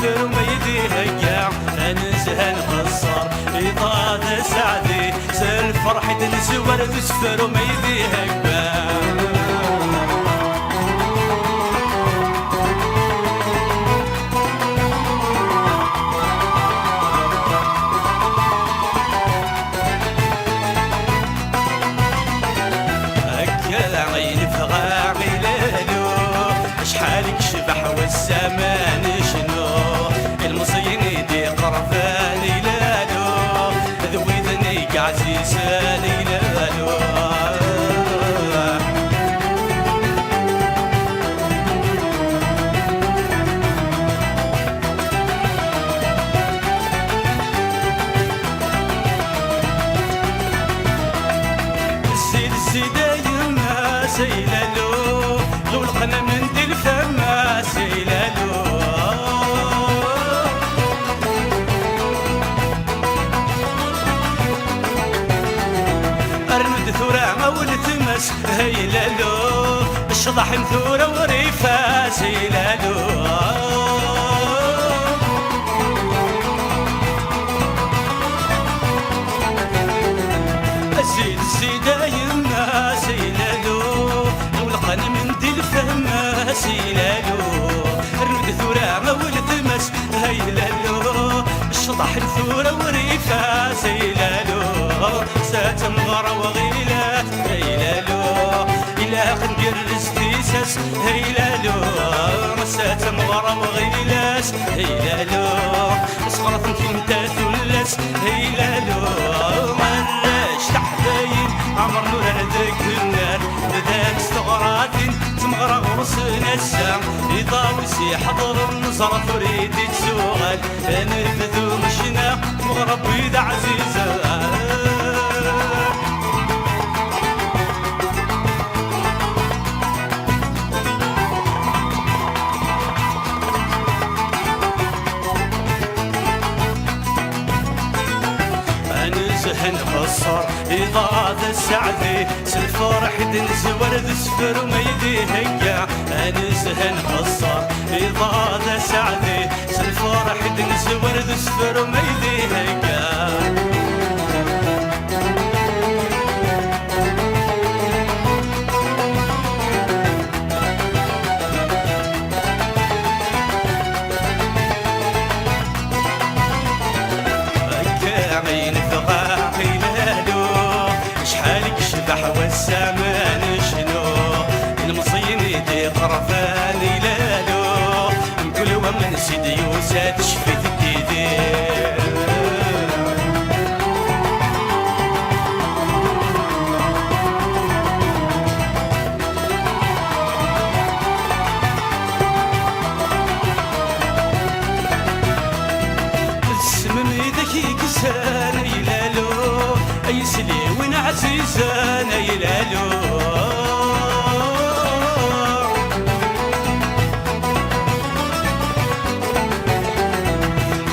تسفر وما يديها انزها نقصر إضاءة سعدي سل فرحة نزور تسفر وما يديها شحالك شبح والزمان شنو المصين يدي قرفاني لالو ذويذني عزيزاني لالو السيد السيدايا سيلالو غلقنا من دي الفما سيلالو أرند ثورة ما ولتمس هيلالو الشضح مثورة وريفة سيلالو الزيد الزيدة يما سيلالو غلقنا من دي الفما سيلالو الرد ثورة ما ولتمس هيلالو الشطح الثورة وريفة سيلالو ساتم غرا وغيلات هيلالو إلا خندير الاستيساس هيلالو ساتم غرا وغيلات هيلالو صغرت انت ثلث هيلالو مراش تحباين عمر نور هداك النار ذاك استغراثين تمغرى غرسنا السام يضاوسي حضر النصر تريد تسوغل نرفثو مشنا مغرب ويد عزيزة نقصر إضاءة السعدي سالفرح دنزور ذسفر وما يديها أنزه نقصر إضاءة السعدي سالفرح دنزور ذسفر وما يديها شحالك شبح والزمان شنو المصين يدي قرفاني لالو كل ومن سيدي وزاد شفيت الديدير السمم يدك يكسر يلالو أي سلي وين عزيزان يلالو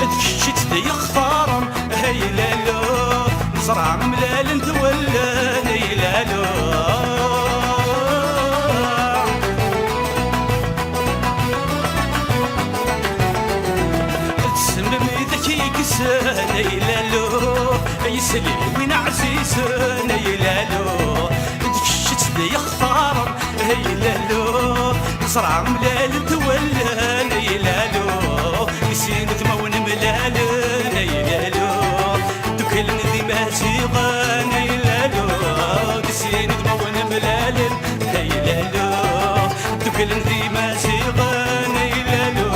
تكشت دي خطارم هيلالو نصرع ملال انت ولا يلالو تسمم يدك يكسان يلالو يسلي وين عزيزان يلالو تكشت لي خطارم هيلالو نصرع ملال تولى يلالو يسين تمون ملال يلالو دوكل ذي ما زيغان يلالو يسين تمون ملال يلالو دوكل ذي ما زيغان يلالو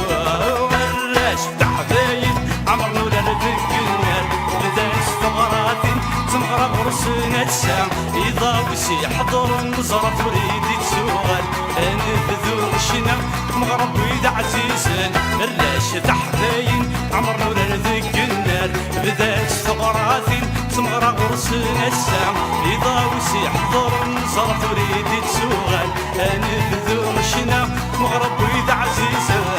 مراش تحباين عمر نور الذكر تمغرى غرسنا السام يضاوسي حضر النزرة تريد تسوغل نبذو الشنا مغرب ويد عزيزن الراش تحباين عمر نور ذيك النار بذات ثغراثين تمغرى غرسنا السام يضاوسي حضر النزرة تريد تسوغل نبذو الشنا مغرب ويد عزيزن